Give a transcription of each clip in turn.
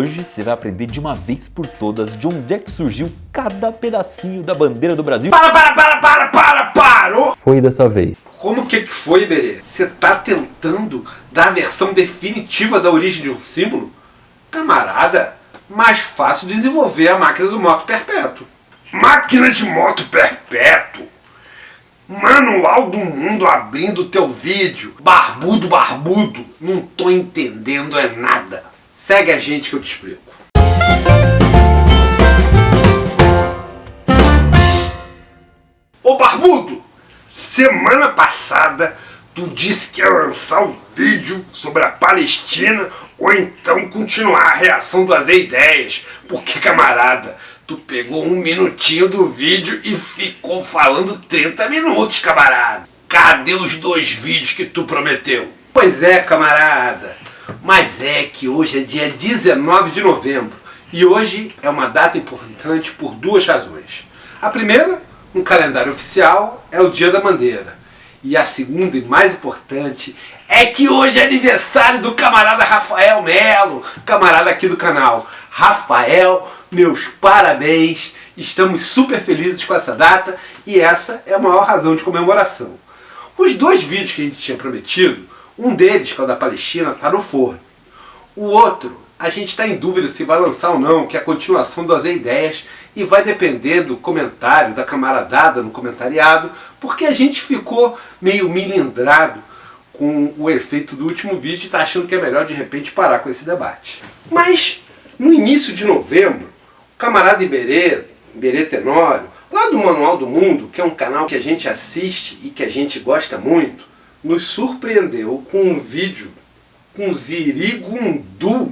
Hoje você vai aprender de uma vez por todas de onde é que surgiu cada pedacinho da bandeira do Brasil. Parou! Foi dessa vez. Como que foi, Iberê? Você tá tentando dar a versão definitiva da origem de um símbolo? Camarada, mais fácil desenvolver a máquina do moto perpétuo. Máquina de moto perpétuo? Manual do mundo abrindo teu vídeo. Barbudo. Não tô entendendo é nada. Segue a gente que eu te explico. Ô Barbudo, semana passada tu disse que ia lançar um vídeo sobre a Palestina ou então continuar a reação do Azer Ideias. Porque, camarada, tu pegou um minutinho do vídeo e ficou falando 30 minutos, camarada. Cadê os 2 vídeos que tu prometeu? Pois é, camarada. Mas é que hoje é dia 19 de novembro. E hoje é uma data importante por 2 razões. A primeira, no calendário oficial, é o Dia da Bandeira. E a segunda e mais importante é que hoje é aniversário do camarada Rafael Melo, camarada aqui do canal. Rafael, meus parabéns, estamos super felizes com essa data e essa é a maior razão de comemoração. Os 2 vídeos que a gente tinha prometido, um deles, que é o da Palestina, está no forno. O outro, a gente está em dúvida se vai lançar ou não, que é a continuação do Azer Ideias, e vai depender do comentário, da camaradada no comentariado, porque a gente ficou meio milindrado com o efeito do último vídeo e está achando que é melhor de repente parar com esse debate. Mas, no início de novembro, o camarada Iberê Tenório, lá do Manual do Mundo, que é um canal que a gente assiste e que a gente gosta muito, nos surpreendeu com um vídeo com zirigundu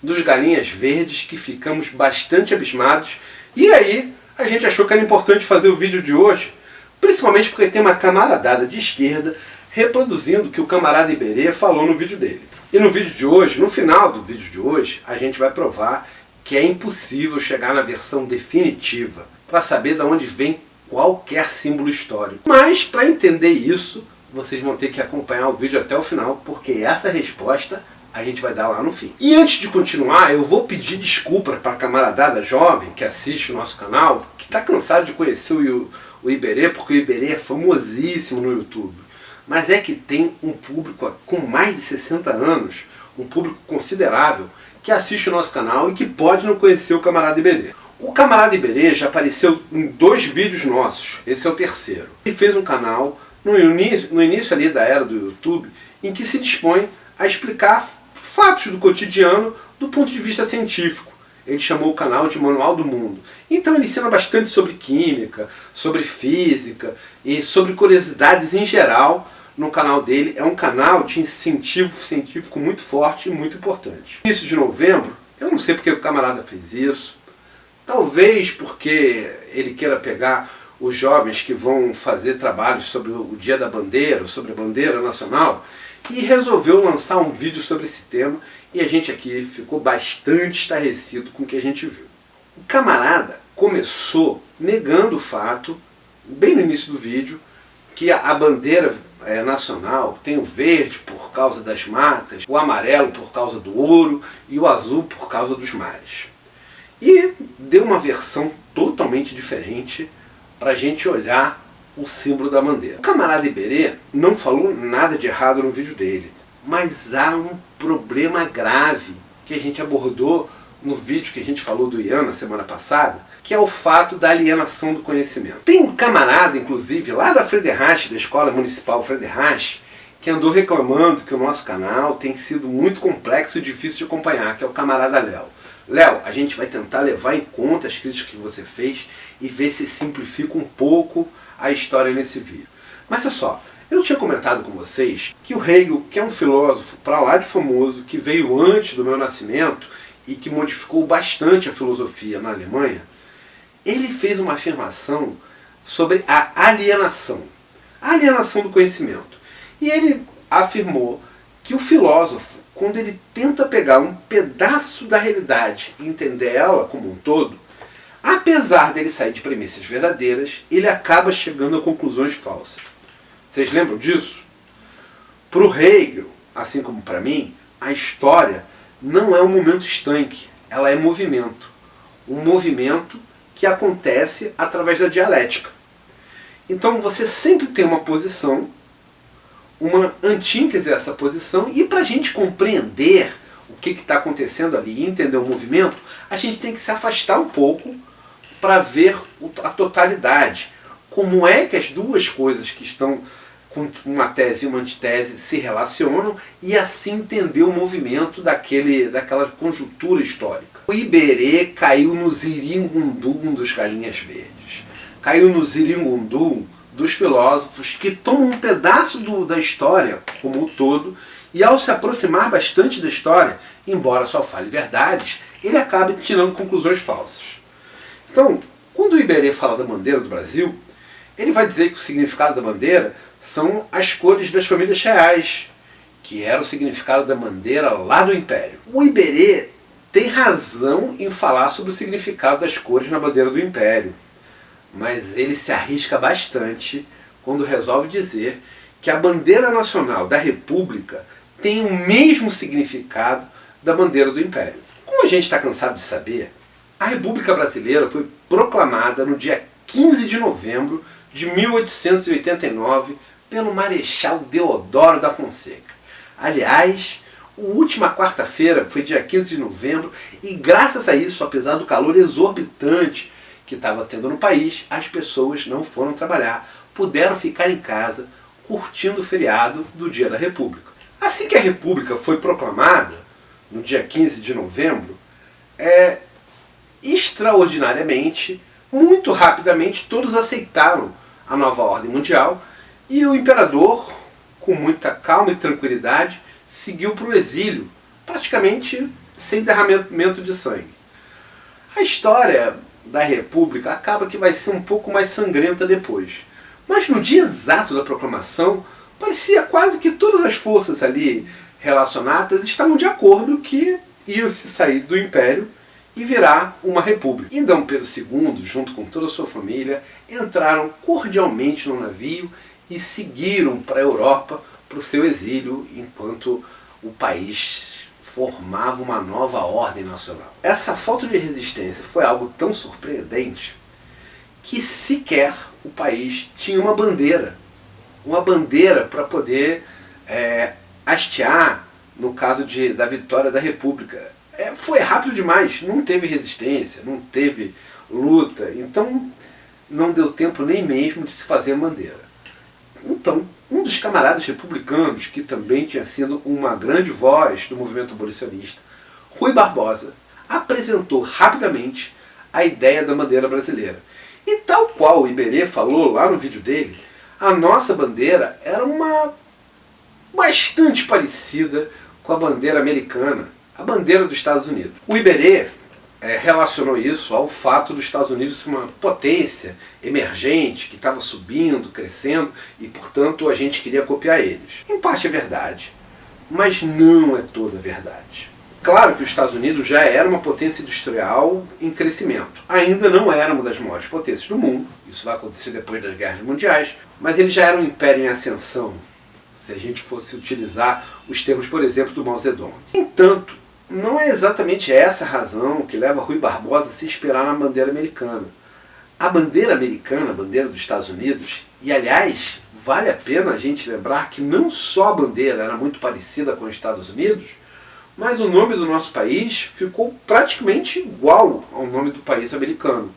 dos Galinhas Verdes, que ficamos bastante abismados. E aí, a gente achou que era importante fazer o vídeo de hoje, principalmente porque tem uma camaradada de esquerda reproduzindo o que o camarada Iberê falou no vídeo dele. E no vídeo de hoje, no final do vídeo de hoje, a gente vai provar que é impossível chegar na versão definitiva para saber de onde vem qualquer símbolo histórico. Mas, para entender isso, vocês vão ter que acompanhar o vídeo até o final, porque essa resposta a gente vai dar lá no fim. E antes de continuar, eu vou pedir desculpa para a camaradada jovem que assiste o nosso canal, que está cansado de conhecer o Iberê, porque o Iberê é famosíssimo no YouTube. Mas é que tem um público com mais de 60 anos, um público considerável, que assiste o nosso canal e que pode não conhecer o camarada Iberê. O camarada Iberê já apareceu em 2 vídeos nossos, esse é o terceiro. Ele fez um canal no início ali da era do YouTube, em que se dispõe a explicar fatos do cotidiano do ponto de vista científico. Ele chamou o canal de Manual do Mundo. Então ele ensina bastante sobre química, sobre física e sobre curiosidades em geral no canal dele. É um canal de incentivo científico muito forte e muito importante. No início de novembro, eu não sei porque o camarada fez isso. Talvez porque ele queira pegar os jovens que vão fazer trabalhos sobre o Dia da Bandeira, sobre a bandeira nacional, e resolveu lançar um vídeo sobre esse tema, e a gente aqui ficou bastante estarrecido com o que a gente viu. O camarada começou negando o fato, bem no início do vídeo, que a bandeira nacional tem o verde por causa das matas, o amarelo por causa do ouro e o azul por causa dos mares. E deu uma versão totalmente diferente para a gente olhar o símbolo da bandeira. O camarada Iberê não falou nada de errado no vídeo dele, mas há um problema grave que a gente abordou no vídeo que a gente falou do Ian na semana passada, que é o fato da alienação do conhecimento. Tem um camarada, inclusive, lá da Frederich, da Escola Municipal Frederich, que andou reclamando que o nosso canal tem sido muito complexo e difícil de acompanhar, que é o camarada Léo. Léo, a gente vai tentar levar em conta as críticas que você fez e ver se simplifica um pouco a história nesse vídeo. Mas olha só, eu tinha comentado com vocês que o Hegel, que é um filósofo para lá de famoso, que veio antes do meu nascimento e que modificou bastante a filosofia na Alemanha, ele fez uma afirmação sobre a alienação do conhecimento. E ele afirmou que o filósofo, quando ele tenta pegar um pedaço da realidade e entender ela como um todo, apesar dele sair de premissas verdadeiras, ele acaba chegando a conclusões falsas. Vocês lembram disso? Para o Hegel, assim como para mim, a história não é um momento estanque. ela é movimento. Um movimento que acontece através da dialética. Então você sempre tem uma posição, uma antítese a essa posição, e para a gente compreender o que está acontecendo ali e entender o movimento, a gente tem que se afastar um pouco para ver a totalidade. Como é que as duas coisas que estão com uma tese e uma antitese se relacionam e assim entender o movimento daquela conjuntura histórica. O Iberê caiu no ziringundum dos Galinhas Verdes. Caiu no ziringundum dos filósofos que tomam um pedaço da história como um todo e ao se aproximar bastante da história, embora só fale verdades, ele acaba tirando conclusões falsas. Então, quando o Iberê fala da bandeira do Brasil, ele vai dizer que o significado da bandeira são as cores das famílias reais, que era o significado da bandeira lá do Império. O Iberê tem razão em falar sobre o significado das cores na bandeira do Império, mas ele se arrisca bastante quando resolve dizer que a bandeira nacional da República tem o mesmo significado da bandeira do Império. Como a gente está cansado de saber, a República Brasileira foi proclamada no dia 15 de novembro de 1889 pelo Marechal Deodoro da Fonseca. Aliás, a última quarta-feira foi dia 15 de novembro e graças a isso, apesar do calor exorbitante que estava tendo no país, as pessoas não foram trabalhar, puderam ficar em casa curtindo o feriado do Dia da República. Assim que a República foi proclamada, no dia 15 de novembro, extraordinariamente, muito rapidamente, todos aceitaram a nova ordem mundial e o imperador, com muita calma e tranquilidade, seguiu para o exílio, praticamente sem derramamento de sangue. A história da República acaba que vai ser um pouco mais sangrenta depois. Mas no dia exato da proclamação, parecia quase que todas as forças ali relacionadas estavam de acordo que ia se sair do Império e virar uma república. E Dom Pedro II, junto com toda a sua família, entraram cordialmente no navio e seguiram para a Europa, para o seu exílio, enquanto o país formava uma nova ordem nacional. Essa falta de resistência foi algo tão surpreendente que sequer o país tinha uma bandeira para poder hastear no caso da vitória da República. Foi rápido demais, não teve resistência, não teve luta, então não deu tempo nem mesmo de se fazer a bandeira. Então, um dos camaradas republicanos, que também tinha sido uma grande voz do movimento abolicionista, Rui Barbosa, apresentou rapidamente a ideia da bandeira brasileira. E tal qual o Iberê falou lá no vídeo dele, a nossa bandeira era bastante parecida com a bandeira americana, a bandeira dos Estados Unidos. O Iberê relacionou isso ao fato dos Estados Unidos ser uma potência emergente, que estava subindo, crescendo, e portanto a gente queria copiar eles. Em parte é verdade, mas não é toda verdade. Claro que os Estados Unidos já era uma potência industrial em crescimento. Ainda não era uma das maiores potências do mundo, isso vai acontecer depois das guerras mundiais, mas ele já era um império em ascensão, se a gente fosse utilizar os termos, por exemplo, do Mao Zedong. Entanto, não é exatamente essa a razão que leva Rui Barbosa a se inspirar na bandeira americana. A bandeira americana, a bandeira dos Estados Unidos, e aliás, vale a pena a gente lembrar que não só a bandeira era muito parecida com os Estados Unidos, mas o nome do nosso país ficou praticamente igual ao nome do país americano.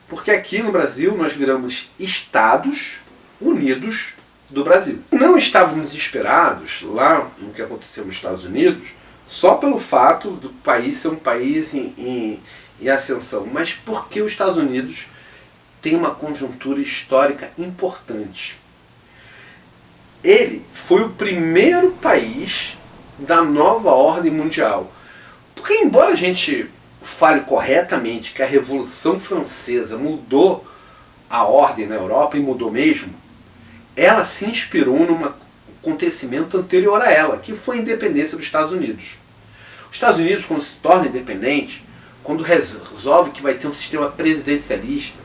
Porque aqui no Brasil nós viramos Estados Unidos do Brasil. Não estávamos inspirados lá no que aconteceu nos Estados Unidos só pelo fato do país ser um país em ascensão, mas porque os Estados Unidos têm uma conjuntura histórica importante. Ele foi o primeiro país da nova ordem mundial. Porque embora a gente fale corretamente que a Revolução Francesa mudou a ordem na Europa, e mudou mesmo, ela se inspirou num acontecimento anterior a ela, que foi a independência dos Estados Unidos. Os Estados Unidos, quando se torna independente, quando resolve que vai ter um sistema presidencialista,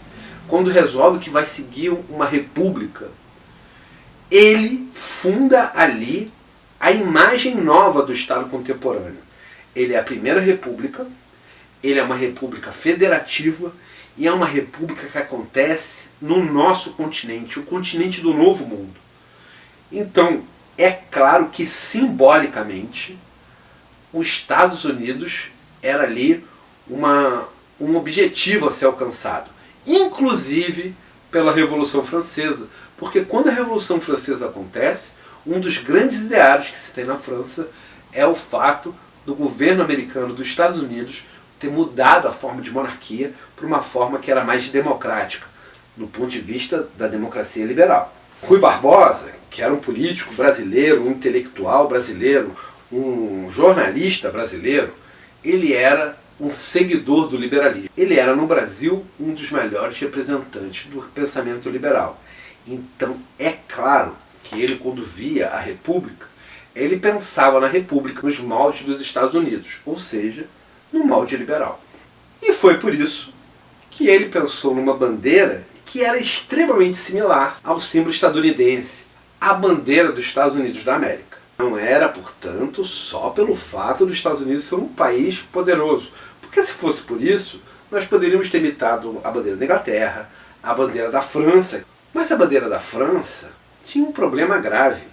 quando resolve que vai seguir uma república, ele funda ali a imagem nova do Estado contemporâneo. Ele é a primeira república, ele é uma república federativa e é uma república que acontece no nosso continente, o continente do Novo Mundo. Então, é claro que simbolicamente os Estados Unidos era ali um objetivo a ser alcançado, inclusive pela Revolução Francesa, porque quando a Revolução Francesa acontece, um dos grandes ideários que se tem na França é o fato do governo americano dos Estados Unidos ter mudado a forma de monarquia para uma forma que era mais democrática, no ponto de vista da democracia liberal. Rui Barbosa, que era um político brasileiro, um intelectual brasileiro, um jornalista brasileiro, ele era um seguidor do liberalismo. Ele era, no Brasil, um dos melhores representantes do pensamento liberal. Então, é claro que ele, quando via a República, ele pensava na República nos moldes dos Estados Unidos, ou seja, no molde liberal. E foi por isso que ele pensou numa bandeira que era extremamente similar ao símbolo estadunidense, a bandeira dos Estados Unidos da América. Não era, portanto, só pelo fato dos Estados Unidos ser um país poderoso, porque se fosse por isso, nós poderíamos ter imitado a bandeira da Inglaterra, a bandeira da França. Mas a bandeira da França tinha um problema grave,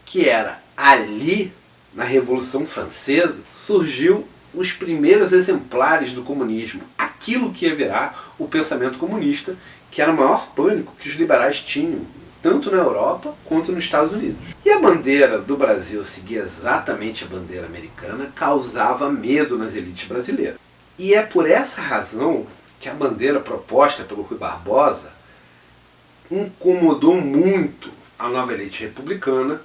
que era ali, na Revolução Francesa, surgiu os primeiros exemplares do comunismo, aquilo que ia virar o pensamento comunista, que era o maior pânico que os liberais tinham, tanto na Europa quanto nos Estados Unidos. E a bandeira do Brasil seguir exatamente a bandeira americana causava medo nas elites brasileiras. E é por essa razão que a bandeira proposta pelo Rui Barbosa incomodou muito a nova elite republicana,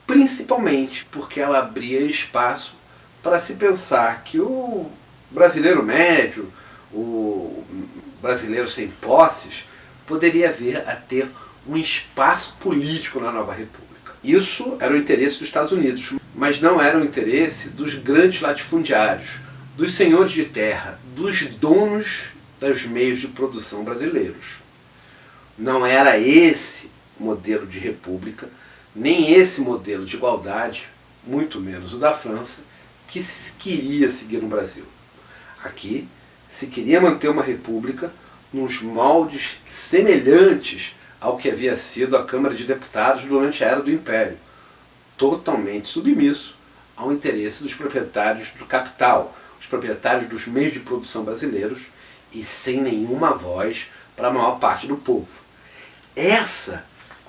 principalmente porque ela abria espaço para se pensar que o brasileiro médio, o brasileiro sem posses, poderia vir a ter um espaço político na nova república. Isso era o interesse dos Estados Unidos, mas não era o interesse dos grandes latifundiários, dos senhores de terra, dos donos dos meios de produção brasileiros. Não era esse modelo de república, nem esse modelo de igualdade, muito menos o da França, que se queria seguir no Brasil. Aqui se queria manter uma república nos moldes semelhantes ao que havia sido a Câmara de Deputados durante a Era do Império, totalmente submisso ao interesse dos proprietários do capital, os proprietários dos meios de produção brasileiros, e sem nenhuma voz para a maior parte do povo. Essa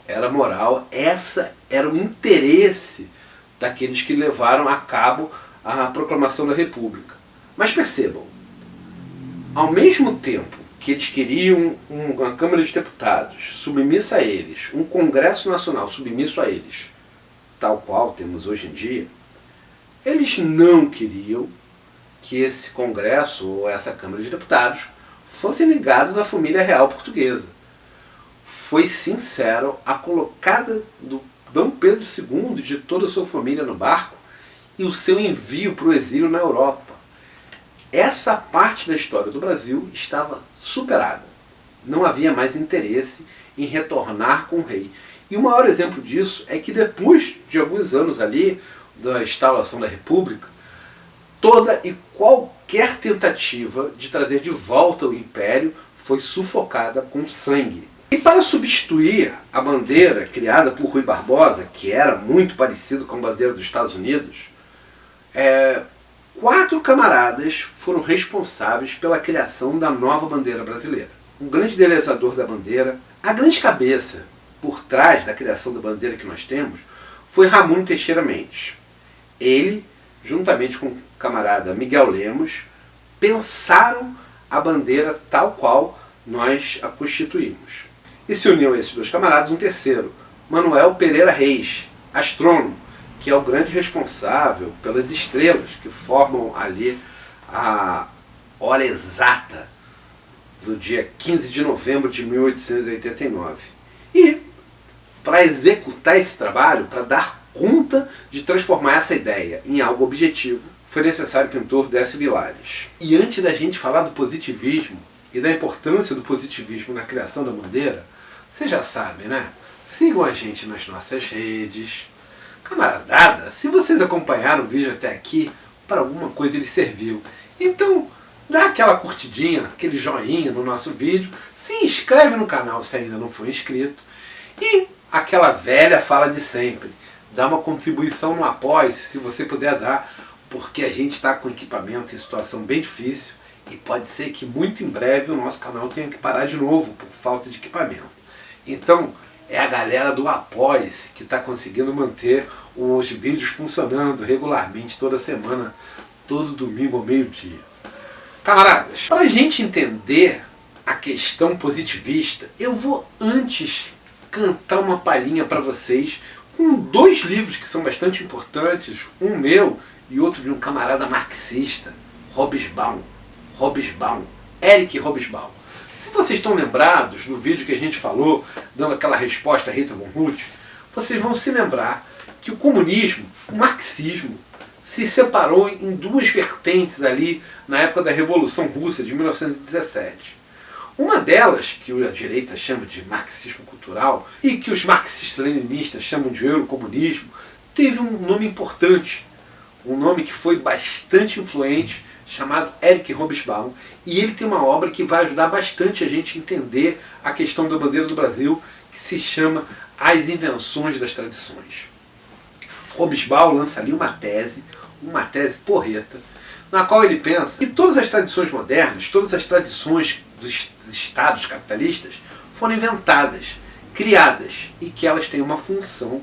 era a moral, essa era o interesse daqueles que levaram a cabo a proclamação da República. Mas percebam, ao mesmo tempo que eles queriam uma Câmara de Deputados submissa a eles, um Congresso Nacional submisso a eles, tal qual temos hoje em dia, eles não queriam que esse Congresso ou essa Câmara de Deputados fossem ligados à família real portuguesa. Foi sincero a colocada do Dom Pedro II e de toda a sua família no barco e o seu envio para o exílio na Europa. Essa parte da história do Brasil estava superada. Não havia mais interesse em retornar com o rei. E o maior exemplo disso é que depois de alguns anos ali, da instalação da República, toda e qualquer tentativa de trazer de volta o Império foi sufocada com sangue. E para substituir a bandeira criada por Rui Barbosa, que era muito parecido com a bandeira dos Estados Unidos, 4 camaradas foram responsáveis pela criação da nova bandeira brasileira. O grande idealizador da bandeira, a grande cabeça por trás da criação da bandeira que nós temos, foi Raimundo Teixeira Mendes. Ele, juntamente com o camarada Miguel Lemos, pensaram a bandeira tal qual nós a constituímos. E se uniu a esses 2 camaradas um terceiro, Manuel Pereira Reis, astrônomo, que é o grande responsável pelas estrelas que formam ali a hora exata do dia 15 de novembro de 1889. E, para executar esse trabalho, para dar conta de transformar essa ideia em algo objetivo, foi necessário que o pintor Décio Vilares. E antes da gente falar do positivismo e da importância do positivismo na criação da bandeira, vocês já sabem, né? Sigam a gente nas nossas redes. Camaradada, se vocês acompanharam o vídeo até aqui, para alguma coisa ele serviu. Então, aquela curtidinha, aquele joinha no nosso vídeo, se inscreve no canal se ainda não for inscrito, e aquela velha fala de sempre, dá uma contribuição no Apoia-se, se você puder dar, porque a gente está com equipamento em situação bem difícil e pode ser que muito em breve o nosso canal tenha que parar de novo por falta de equipamento. Então, é a galera do Apoia-se que está conseguindo manter os vídeos funcionando regularmente toda semana, todo domingo ao meio-dia. Camaradas, para a gente entender a questão positivista, eu vou antes cantar uma palhinha para vocês com dois livros que são bastante importantes, um meu e outro de um camarada marxista, Hobsbawm, Eric Hobsbawm. Se vocês estão lembrados do vídeo que a gente falou, dando aquela resposta a Rita von Huth, vocês vão se lembrar que o comunismo, o marxismo, se separou em duas vertentes ali na época da Revolução Russa de 1917. Uma delas, que a direita chama de marxismo cultural e que os marxistas-leninistas chamam de eurocomunismo, teve um nome importante, um nome que foi bastante influente, chamado Eric Hobsbawm, e ele tem uma obra que vai ajudar bastante a gente a entender a questão da bandeira do Brasil, que se chama As Invenções das Tradições. Hobsbawm lança ali uma tese porreta, na qual ele pensa que todas as tradições modernas, todas as tradições dos estados capitalistas foram inventadas, criadas, e que elas têm uma função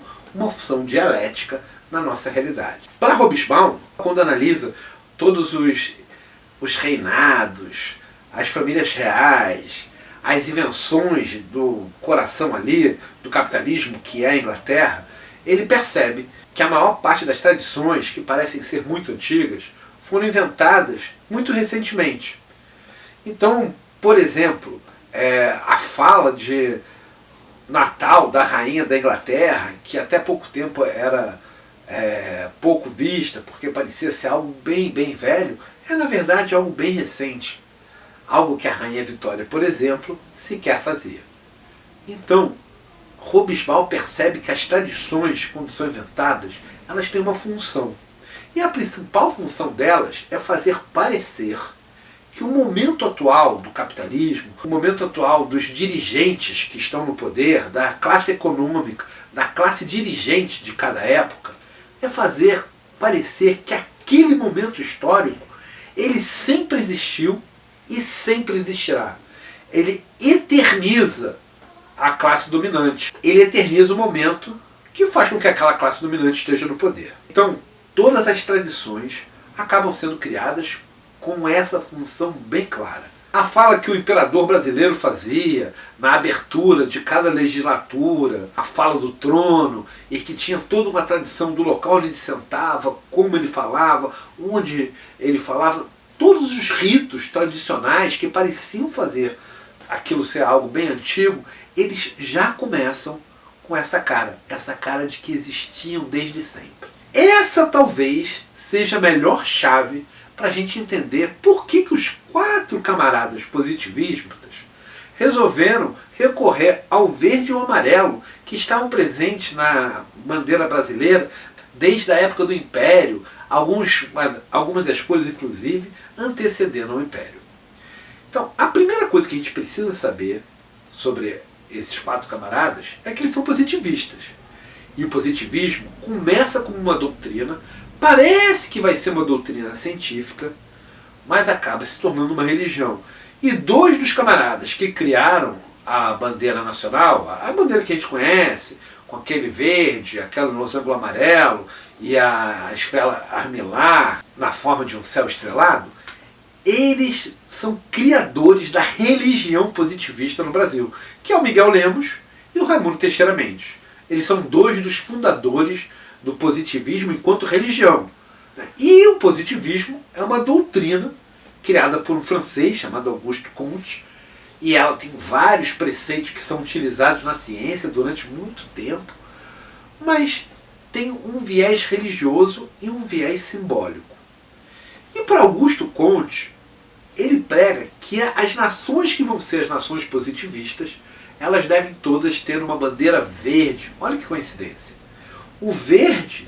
dialética na nossa realidade. Para Hobsbawm, quando analisa todos os reinados, as famílias reais, as invenções do coração ali, do capitalismo, que é a Inglaterra, ele percebe que a maior parte das tradições, que parecem ser muito antigas, foram inventadas muito recentemente. Então, por exemplo, a fala de Natal da rainha da Inglaterra, que até pouco tempo era pouco vista, porque parecia ser algo bem velho, é na verdade algo bem recente. Algo que a rainha Vitória, por exemplo, sequer fazia. Então, Hobsbawm percebe que as tradições, quando são inventadas, elas têm uma função. E a principal função delas é fazer parecer que o momento atual do capitalismo, o momento atual dos dirigentes que estão no poder, da classe econômica, da classe dirigente de cada época, é fazer parecer que aquele momento histórico, ele sempre existiu e sempre existirá. Ele eterniza a classe dominante. Ele eterniza o momento que faz com que aquela classe dominante esteja no poder. Então, todas as tradições acabam sendo criadas com essa função bem clara. A fala que o imperador brasileiro fazia na abertura de cada legislatura, a fala do trono, e que tinha toda uma tradição do local onde ele sentava, como ele falava, onde ele falava, todos os ritos tradicionais que pareciam fazer aquilo ser algo bem antigo, eles já começam com essa cara de que existiam desde sempre. Essa talvez seja a melhor chave para a gente entender por que os 4 camaradas positivistas resolveram recorrer ao verde e ao amarelo que estavam presentes na bandeira brasileira desde a época do Império, algumas das cores inclusive antecedendo ao Império. Então, a primeira coisa que a gente precisa saber sobre esses 4 camaradas é que eles são positivistas. E o positivismo começa como uma doutrina, parece que vai ser uma doutrina científica, mas acaba se tornando uma religião. E 2 dos camaradas que criaram a bandeira nacional, a bandeira que a gente conhece, com aquele verde, aquele losango amarelo e a esfera armilar na forma de um céu estrelado, eles são criadores da religião positivista no Brasil, que é o Miguel Lemos e o Raimundo Teixeira Mendes. Eles são 2 dos fundadores do positivismo enquanto religião. E o positivismo é uma doutrina criada por um francês chamado Auguste Comte, e ela tem vários preceitos que são utilizados na ciência durante muito tempo, mas tem um viés religioso e um viés simbólico. E para Auguste Comte, ele prega que as nações que vão ser as nações positivistas, elas devem todas ter uma bandeira verde. Olha que coincidência. O verde,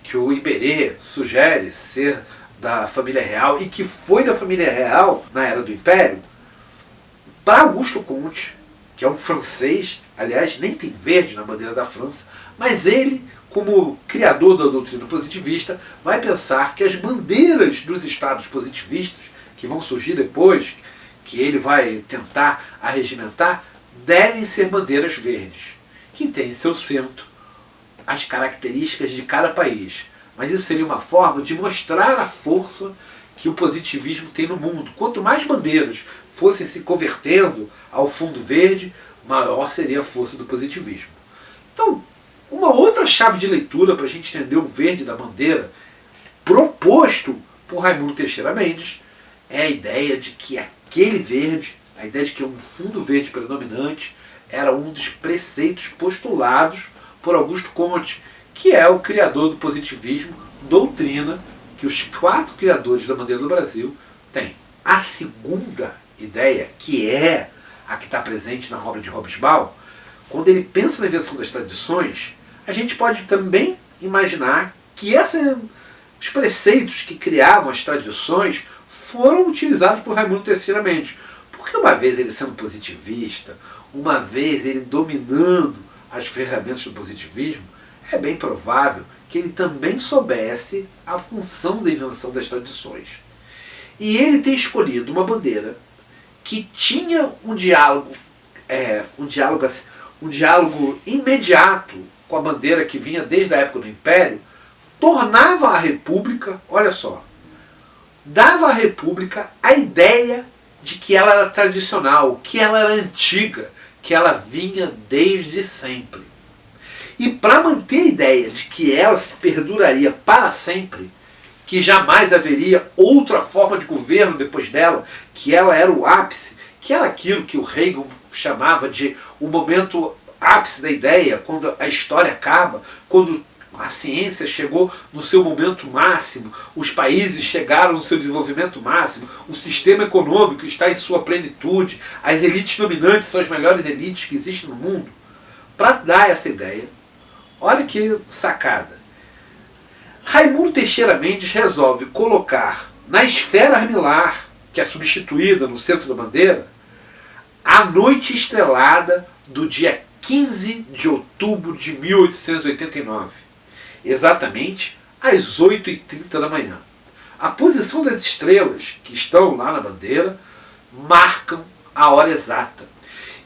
que o Iberê sugere ser da família real e que foi da família real na era do Império, para Augusto Comte, que é um francês, aliás, nem tem verde na bandeira da França, mas ele, como criador da doutrina positivista, vai pensar que as bandeiras dos estados positivistas, que vão surgir depois, que ele vai tentar arregimentar, devem ser bandeiras verdes, que têm em seu centro as características de cada país. Mas isso seria uma forma de mostrar a força que o positivismo tem no mundo. Quanto mais bandeiras fossem se convertendo ao fundo verde, maior seria a força do positivismo. Então, uma outra chave de leitura para a gente entender o verde da bandeira, proposto por Raimundo Teixeira Mendes, é a ideia de que aquele verde, a ideia de que um fundo verde predominante, era um dos preceitos postulados por Augusto Comte, que é o criador do positivismo, doutrina que os 4 criadores da bandeira do Brasil têm. A segunda ideia, que é a que está presente na obra de Hobsbawm, quando ele pensa na invenção das tradições, a gente pode também imaginar que os preceitos que criavam as tradições foram utilizados por Raimundo Teixeira Mendes. Porque uma vez ele sendo positivista, uma vez ele dominando as ferramentas do positivismo, é bem provável que ele também soubesse a função da invenção das tradições. E ele tem escolhido uma bandeira que tinha um diálogo imediato com a bandeira que vinha desde a época do Império, tornava a República, olha só, dava à República a ideia de que ela era tradicional, que ela era antiga, que ela vinha desde sempre. E para manter a ideia de que ela se perduraria para sempre, que jamais haveria outra forma de governo depois dela, que ela era o ápice, que era aquilo que o Reagan chamava de o momento ápice da ideia, quando a história acaba, quando a ciência chegou no seu momento máximo, os países chegaram no seu desenvolvimento máximo, o sistema econômico está em sua plenitude, as elites dominantes são as melhores elites que existem no mundo. Para dar essa ideia, olha que sacada. Raimundo Teixeira Mendes resolve colocar na esfera armilar, que é substituída no centro da bandeira, a noite estrelada do dia 15 de outubro de 1889. Exatamente às 8h30 da manhã. A posição das estrelas que estão lá na bandeira marcam a hora exata.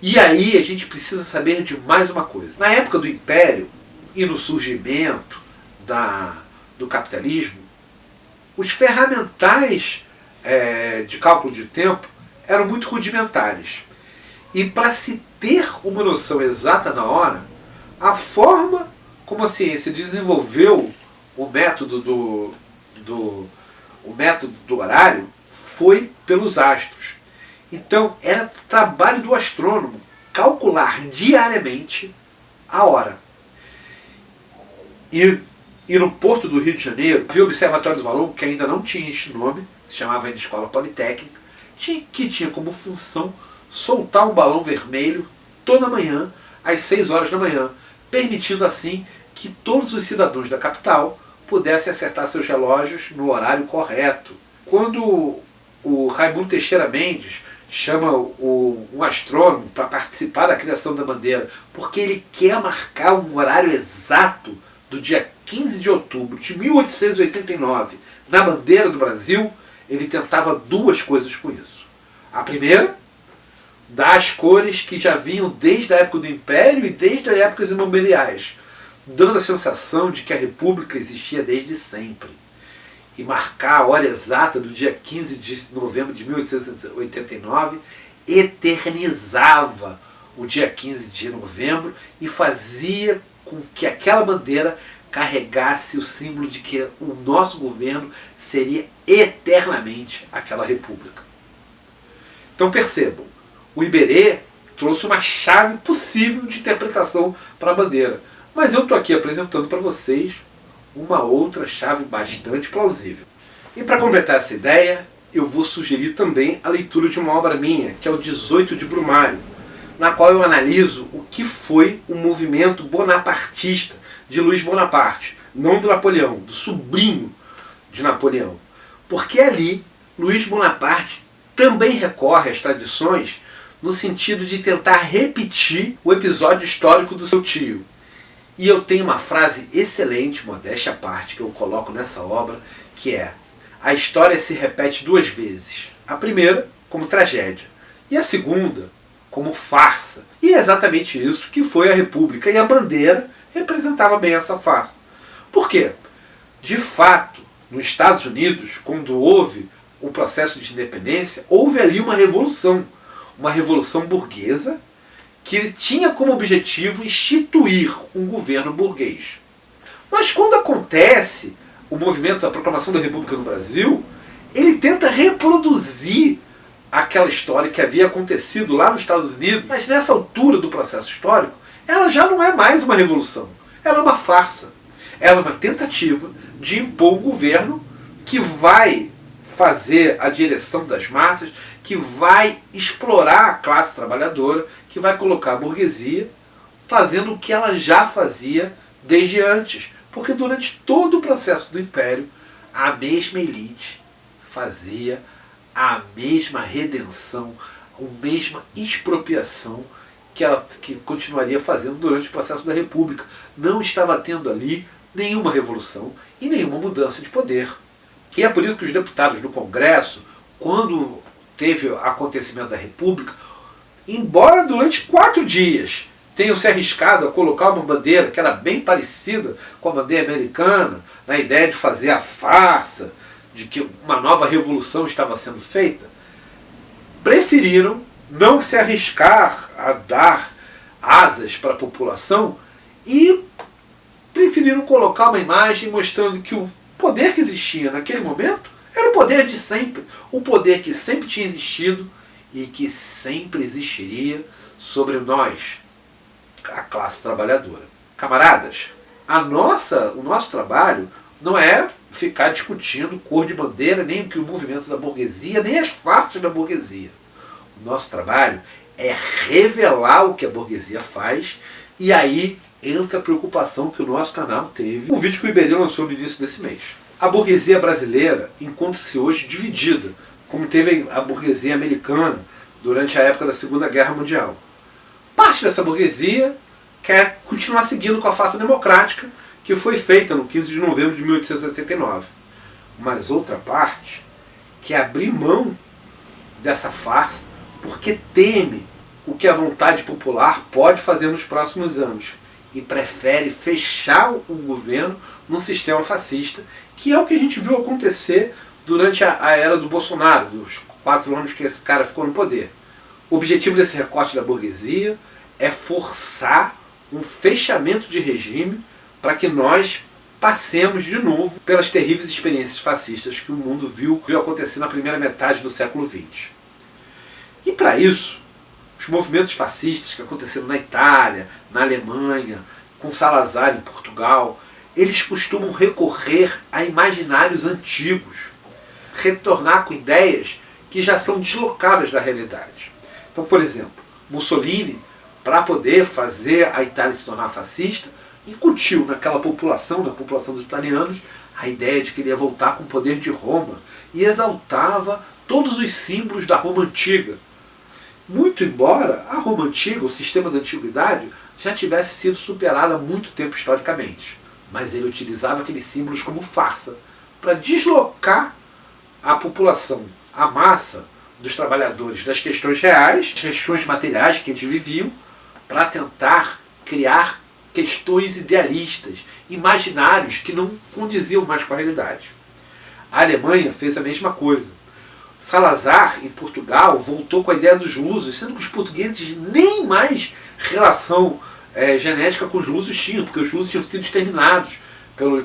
E aí a gente precisa saber de mais uma coisa. Na época do Império e no surgimento do capitalismo, os ferramentais de cálculo de tempo eram muito rudimentares. E para se ter uma noção exata na hora, a forma como a ciência desenvolveu o método do horário foi pelos astros. Então era trabalho do astrônomo calcular diariamente a hora. E no Porto do Rio de Janeiro, havia o Observatório do Valor, que ainda não tinha este nome, se chamava ainda Escola Politécnica, que tinha como função soltar um balão vermelho toda manhã, às 6 horas da manhã, permitindo assim que todos os cidadãos da capital pudessem acertar seus relógios no horário correto. Quando o Raimundo Teixeira Mendes chama um astrônomo para participar da criação da bandeira, porque ele quer marcar um horário exato do dia 15 de outubro de 1889 na bandeira do Brasil, ele tentava 2 coisas com isso. A primeira, dar as cores que já vinham desde a época do Império e desde as épocas imemoriais, dando a sensação de que a República existia desde sempre. E marcar a hora exata do dia 15 de novembro de 1889 eternizava o dia 15 de novembro e fazia com que aquela bandeira carregasse o símbolo de que o nosso governo seria eternamente aquela república. Então percebam, o Iberê trouxe uma chave possível de interpretação para a bandeira, mas eu estou aqui apresentando para vocês uma outra chave bastante plausível. E para completar essa ideia, eu vou sugerir também a leitura de uma obra minha, que é o 18 de Brumário, na qual eu analiso o que foi o movimento bonapartista de Luiz Bonaparte, não do Napoleão, do sobrinho de Napoleão. Porque ali Luiz Bonaparte também recorre às tradições no sentido de tentar repetir o episódio histórico do seu tio. E eu tenho uma frase excelente, modéstia à parte, que eu coloco nessa obra, que é: a história se repete duas vezes. A primeira como tragédia e a segunda como farsa. E é exatamente isso que foi a República, e a bandeira representava bem essa farsa. Por quê? De fato, nos Estados Unidos, quando houve o processo de independência, houve ali uma revolução burguesa que tinha como objetivo instituir um governo burguês. Mas quando acontece o movimento da proclamação da República no Brasil, ele tenta reproduzir aquela história que havia acontecido lá nos Estados Unidos, mas nessa altura do processo histórico, ela já não é mais uma revolução, ela é uma farsa. Ela é uma tentativa de impor um governo que vai fazer a direção das massas, que vai explorar a classe trabalhadora, que vai colocar a burguesia fazendo o que ela já fazia desde antes. Porque durante todo o processo do Império, a mesma elite fazia a mesma redenção, a mesma expropriação que ela que continuaria fazendo durante o processo da República. Não estava tendo ali nenhuma revolução e nenhuma mudança de poder. E é por isso que os deputados do Congresso, quando teve o acontecimento da República, embora durante 4 dias tenham se arriscado a colocar uma bandeira que era bem parecida com a bandeira americana, na ideia de fazer a farsa de que uma nova revolução estava sendo feita, preferiram não se arriscar a dar asas para a população e preferiram colocar uma imagem mostrando que o poder que existia naquele momento era o poder de sempre, o poder que sempre tinha existido e que sempre existiria sobre nós, a classe trabalhadora. Camaradas, o nosso trabalho não é ficar discutindo cor de bandeira, nem que o movimento da burguesia, nem as faces da burguesia. O nosso trabalho é revelar o que a burguesia faz, e aí entra a preocupação que o nosso canal teve. Um vídeo que o Iberê lançou no início desse mês. A burguesia brasileira encontra-se hoje dividida, como teve a burguesia americana durante a época da Segunda Guerra Mundial. Parte dessa burguesia quer continuar seguindo com a farsa democrática que foi feita no 15 de novembro de 1889. Mas outra parte quer abrir mão dessa farsa porque teme o que a vontade popular pode fazer nos próximos anos e prefere fechar o governo num sistema fascista, que é o que a gente viu acontecer durante a era do Bolsonaro, dos 4 anos que esse cara ficou no poder. O objetivo desse recorte da burguesia é forçar um fechamento de regime para que nós passemos de novo pelas terríveis experiências fascistas que o mundo viu acontecer na primeira metade do século XX. E para isso, os movimentos fascistas que aconteceram na Itália, na Alemanha, com Salazar em Portugal, eles costumam recorrer a imaginários antigos, retornar com ideias que já são deslocadas da realidade. Então, por exemplo, Mussolini, para poder fazer a Itália se tornar fascista, incutiu naquela população, na população dos italianos, a ideia de que ele ia voltar com o poder de Roma e exaltava todos os símbolos da Roma antiga. Muito embora a Roma antiga, o sistema da antiguidade, já tivesse sido superado há muito tempo historicamente. Mas ele utilizava aqueles símbolos como farsa, para deslocar a população, a massa dos trabalhadores das questões reais, das questões materiais que eles viviam, para tentar criar questões idealistas, imaginários que não condiziam mais com a realidade. A Alemanha fez a mesma coisa. Salazar, em Portugal, voltou com a ideia dos lusos, sendo que os portugueses nem mais relação genética com os lusos tinham, porque os lusos tinham sido exterminados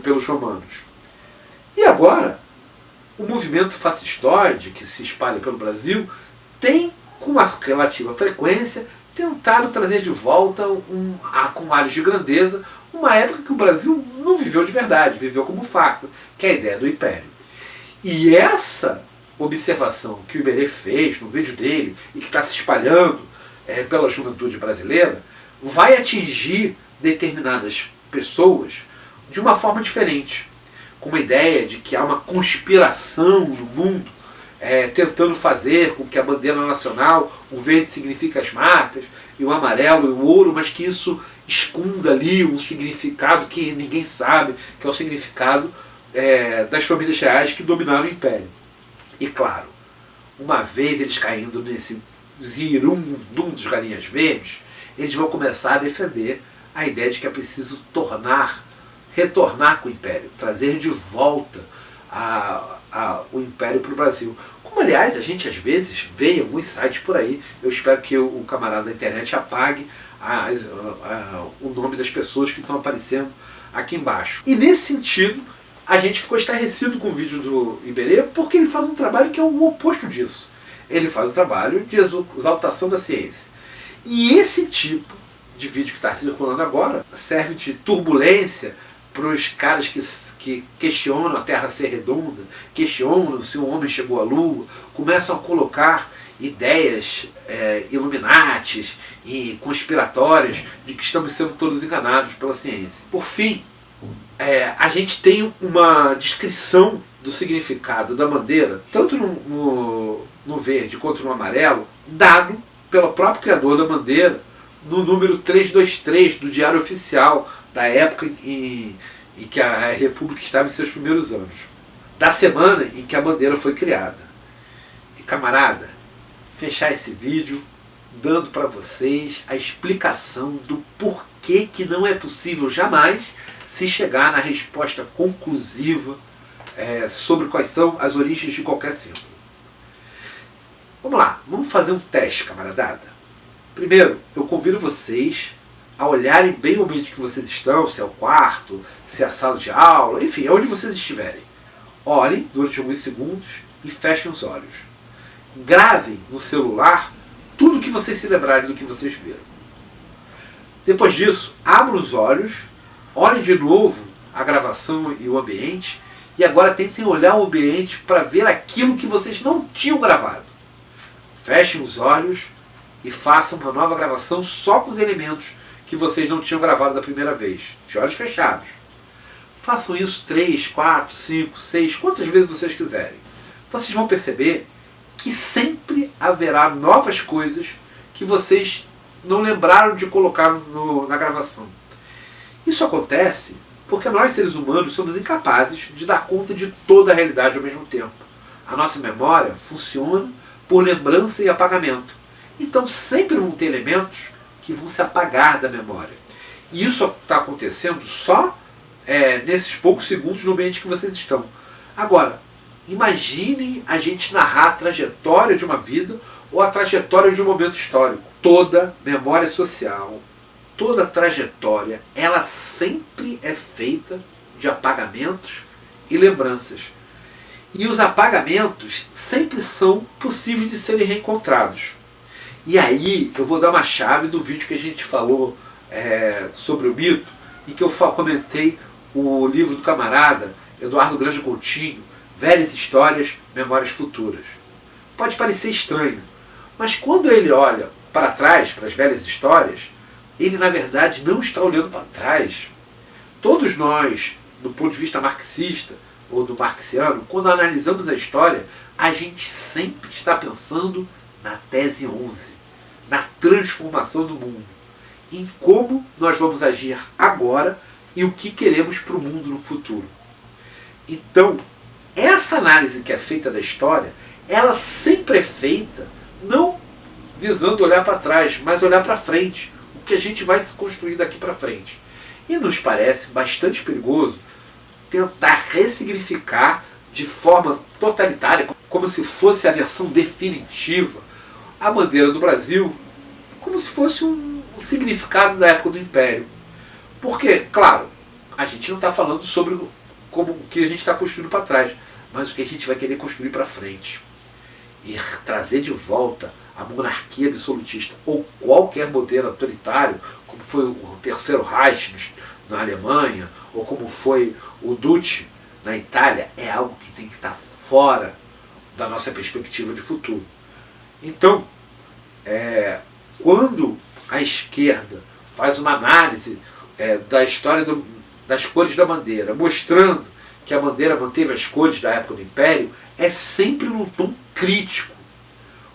pelos romanos. E agora, o movimento fascistoide que se espalha pelo Brasil tem, com uma relativa frequência, tentado trazer de volta, com ares de grandeza, uma época que o Brasil não viveu de verdade, viveu como farsa, que é a ideia do império. E essa observação que o Iberê fez no vídeo dele e que está se espalhando pela juventude brasileira, vai atingir determinadas pessoas de uma forma diferente. com uma ideia de que há uma conspiração no mundo tentando fazer com que a bandeira nacional, o verde significa as matas, e o amarelo e o ouro, mas que isso esconda ali um significado que ninguém sabe, que é o significado das famílias reais que dominaram o Império. E claro, uma vez eles caindo nesse zirundum dos galinhas verdes, eles vão começar a defender a ideia de que é preciso retornar com o Império, trazer de volta o Império para o Brasil. Como, aliás, a gente às vezes vê em alguns sites por aí. Eu espero que o camarada da internet apague o nome das pessoas que estão aparecendo aqui embaixo. E nesse sentido, a gente ficou estarrecido com o vídeo do Iberê, porque ele faz um trabalho que é o oposto disso. Ele faz um trabalho de exaltação da ciência. E esse tipo de vídeo que está circulando agora serve de turbulência para os caras que questionam a Terra ser redonda, questionam se o homem chegou à Lua, começam a colocar ideias iluminatis e conspiratórias de que estamos sendo todos enganados pela ciência. Por fim, a gente tem uma descrição do significado da bandeira, tanto no verde quanto no amarelo, dado pelo próprio criador da bandeira, no número 323 do Diário Oficial da época em que a República estava em seus primeiros anos, da semana em que a bandeira foi criada. E camarada, fechar esse vídeo dando para vocês a explicação do porquê que não é possível jamais se chegar na resposta conclusiva sobre quais são as origens de qualquer símbolo. Vamos lá, vamos fazer um teste, camaradada. Primeiro, eu convido vocês a olharem bem o ambiente que vocês estão, se é o quarto, se é a sala de aula, enfim, onde vocês estiverem. Olhem durante alguns segundos e fechem os olhos. Gravem no celular tudo que vocês se lembrarem do que vocês viram. Depois disso, abram os olhos, olhem de novo a gravação e o ambiente, e agora tentem olhar o ambiente para ver aquilo que vocês não tinham gravado. Fechem os olhos e façam uma nova gravação só com os elementos que vocês não tinham gravado da primeira vez, de olhos fechados. Façam isso 3, 4, 5, 6, quantas vezes vocês quiserem. Vocês vão perceber que sempre haverá novas coisas que vocês não lembraram de colocar na gravação. Isso acontece porque nós, seres humanos, somos incapazes de dar conta de toda a realidade ao mesmo tempo. A nossa memória funciona por lembrança e apagamento. Então sempre vão ter elementos que vão se apagar da memória. E isso está acontecendo só nesses poucos segundos no ambiente que vocês estão. Agora, imaginem a gente narrar a trajetória de uma vida ou a trajetória de um momento histórico. Toda memória social, toda trajetória, ela sempre é feita de apagamentos e lembranças. E os apagamentos sempre são possíveis de serem reencontrados. E aí eu vou dar uma chave do vídeo que a gente falou sobre o mito, e que eu comentei o livro do camarada Eduardo Grande Coutinho, Velhas Histórias, Memórias Futuras. Pode parecer estranho, mas quando ele olha para trás, para as velhas histórias, ele na verdade não está olhando para trás. Todos nós, do ponto de vista marxista ou do marxiano, quando analisamos a história, a gente sempre está pensando na tese 11, na transformação do mundo, em como nós vamos agir agora e o que queremos para o mundo no futuro. Então, essa análise que é feita da história, ela sempre é feita não visando olhar para trás, mas olhar para frente, o que a gente vai se construir daqui para frente. E nos parece bastante perigoso tentar ressignificar de forma totalitária, como se fosse a versão definitiva, a bandeira do Brasil, como se fosse um significado da época do Império. Porque, claro, a gente não está falando sobre como o que a gente está construindo para trás, mas o que a gente vai querer construir para frente. E trazer de volta a monarquia absolutista ou qualquer modelo autoritário, como foi o Terceiro Reich na Alemanha, ou como foi o Duce na Itália, é algo que tem que estar fora da nossa perspectiva de futuro. Então, quando a esquerda faz uma análise da história das cores da bandeira, mostrando que a bandeira manteve as cores da época do Império, é sempre num tom crítico.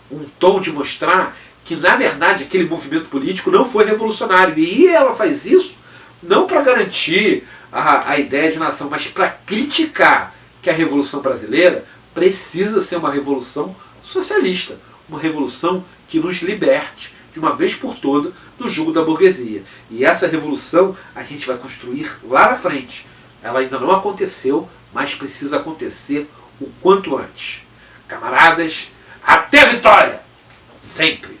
Um tom de mostrar que, na verdade, aquele movimento político não foi revolucionário. E ela faz isso não para garantir a ideia de nação, mas para criticar que a Revolução Brasileira precisa ser uma revolução socialista, uma revolução que nos liberte, de uma vez por todas, do jugo da burguesia. E essa revolução a gente vai construir lá na frente. Ela ainda não aconteceu, mas precisa acontecer o quanto antes. Camaradas, até a vitória! Sempre!